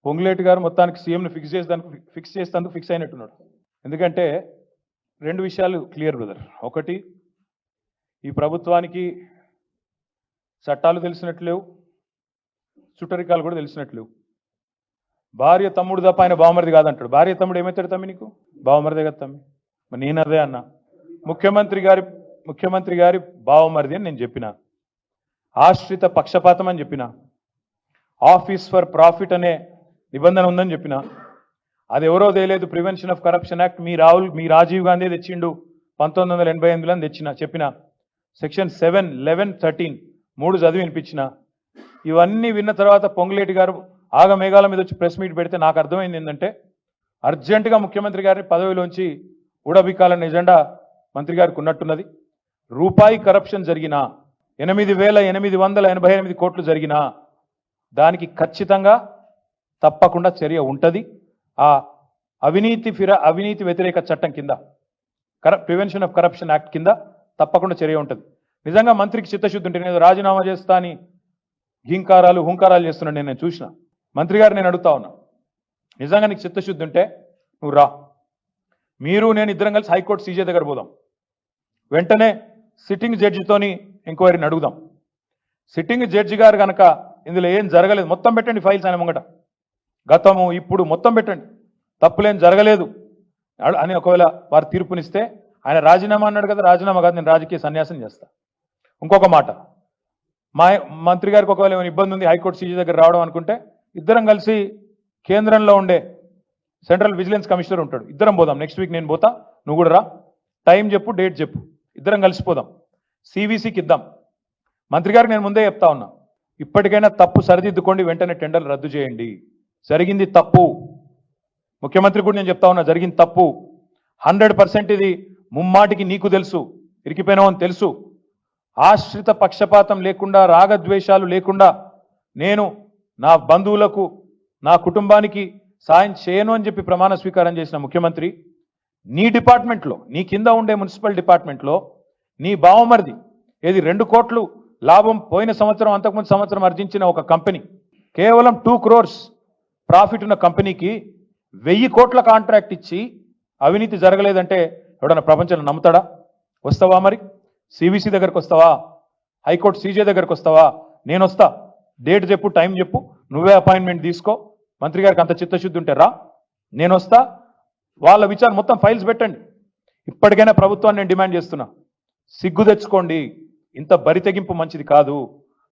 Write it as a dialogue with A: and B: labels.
A: పొంగులేటి గారు మొత్తానికి సీఎంని ఫిక్స్ చేసేందుకు ఫిక్స్ అయినట్టున్నాడు. ఎందుకంటే రెండు విషయాలు క్లియర్ బ్రదర్. ఒకటి, ఈ ప్రభుత్వానికి చట్టాలు తెలిసినట్లేవు, చుట్టరికాలు కూడా తెలిసినట్లేవు. భార్య తమ్ముడు తప్ప ఆయన బావమరిది కాదంటాడు. భార్య తమ్ముడు ఏమవుతాడు తమ్మి? నీకు బావమరిదే కదా తమ్మి. మరి నేను అదే అన్నా, ముఖ్యమంత్రి గారి బావమరిది అని నేను చెప్పిన. ఆశ్రిత పక్షపాతం అని చెప్పిన. ఆఫీస్ ఫర్ ప్రాఫిట్ అనే నిబంధన ఉందని చెప్పిన. అది ఎవరో తెలియదు, ప్రివెన్షన్ ఆఫ్ కరప్షన్ యాక్ట్ మీ రాజీవ్ గాంధీ తెచ్చిండు 1988లో తెచ్చిన చెప్పిన. సెక్షన్ 7, 11, 13 మూడు చదివి వినిపించిన. ఇవన్నీ విన్న తర్వాత పొంగులేటి గారు ఆగమేఘాల మీద వచ్చి ప్రెస్ మీట్ పెడితే నాకు అర్థమైంది ఏంటంటే, అర్జెంటుగా ముఖ్యమంత్రి గారిని పదవిలోంచి ఊడబిక్కాలన్న ఎజెండా మంత్రి గారికి ఉన్నట్టున్నది. రూపాయి కరప్షన్ జరిగినా, 8,888 కోట్లు జరిగినా దానికి ఖచ్చితంగా తప్పకుండా చర్య ఉంటుంది. ఆ అవినీతి వ్యతిరేక చట్టం కింద, ప్రివెన్షన్ ఆఫ్ కరప్షన్ యాక్ట్ కింద తప్పకుండా చర్య ఉంటుంది. నిజంగా మంత్రికి చిత్తశుద్ధి ఉంటే నేను రాజీనామా చేస్తా అని హుంకారాలు చేస్తున్నాడు. నేను చూసిన మంత్రి గారు, నేను అడుగుతా ఉన్నా, నిజంగా నీకు చిత్తశుద్ధి ఉంటే నువ్వు రా. మీరు నేను ఇద్దరం కలిసి హైకోర్టు సీజే దగ్గర పోదాం. వెంటనే సిట్టింగ్ జడ్జితోని ఎంక్వైరీని అడుగుదాం. సిట్టింగ్ జడ్జి గారు కనుక ఇందులో ఏం జరగలేదు, మొత్తం పెట్టండి ఫైల్స్ ఆయన ముంగట, గతము ఇప్పుడు మొత్తం పెట్టండి, తప్పులేం జరగలేదు అని ఒకవేళ వారు తీర్పునిస్తే, ఆయన రాజీనామా అన్నాడు కదా, రాజీనామా కాదు, నేను రాజకీయ సన్యాసం చేస్తా. ఇంకొక మాట, మా మంత్రి గారికి ఒకవేళ ఏమైనా ఇబ్బంది ఉంది హైకోర్టు సీజీ దగ్గర రావడం అనుకుంటే, ఇద్దరం కలిసి కేంద్రంలో ఉండే సెంట్రల్ విజిలెన్స్ కమిషనర్ ఉంటాడు, ఇద్దరం పోదాం. నెక్స్ట్ వీక్ నేను పోతా, నువ్వు కూడా రా. టైం చెప్పు, డేట్ చెప్పు, ఇద్దరం కలిసిపోదాం. సివిసికి ఇద్దాం. మంత్రి గారికి నేను ముందే చెప్తా ఉన్నా, ఇప్పటికైనా తప్పు సరిదిద్దుకోండి, వెంటనే టెండర్లు రద్దు చేయండి. జరిగింది తప్పు. ముఖ్యమంత్రి కూడా నేను చెప్తా ఉన్నా, జరిగింది తప్పు. 100% ఇది ముమ్మాటికి నీకు తెలుసు, ఇరికిపోయినావు అని తెలుసు. ఆశ్రిత పక్షపాతం లేకుండా, రాగద్వేషాలు లేకుండా నేను నా బంధువులకు, నా కుటుంబానికి సాయం చేయను అని చెప్పి ప్రమాణ స్వీకారం చేసిన ముఖ్యమంత్రి, నీ డిపార్ట్మెంట్లో, నీ కింద ఉండే మున్సిపల్ డిపార్ట్మెంట్లో నీ బావమరిది ఏది 2 కోట్లు లాభం పోయిన సంవత్సరం, అంతకుముందు సంవత్సరం ఆర్జించిన ఒక కంపెనీ, కేవలం 2 crores ప్రాఫిట్ ఉన్న కంపెనీకి 1000 కోట్ల కాంట్రాక్ట్ ఇచ్చి అవినీతి జరగలేదంటే ఎవడన్నా ప్రపంచంలో నమ్ముతాడా? వస్తావా మరి? సివిసి దగ్గరకు వస్తావా? హైకోర్టు సీజే దగ్గరకు వస్తావా? నేను వస్తా. డేట్ చెప్పు, టైం చెప్పు, నువ్వే అపాయింట్మెంట్ తీసుకో. మంత్రి గారికి అంత చిత్తశుద్ధి ఉంటే రా, నేను వస్తా. వాళ్ళ విచారణ మొత్తం ఫైల్స్ పెట్టండి. ఇప్పటికైనా ప్రభుత్వాన్ని నేను డిమాండ్ చేస్తున్నా, సిగ్గు తెచ్చుకోండి. ఇంత బరి తెగింపు మంచిది కాదు.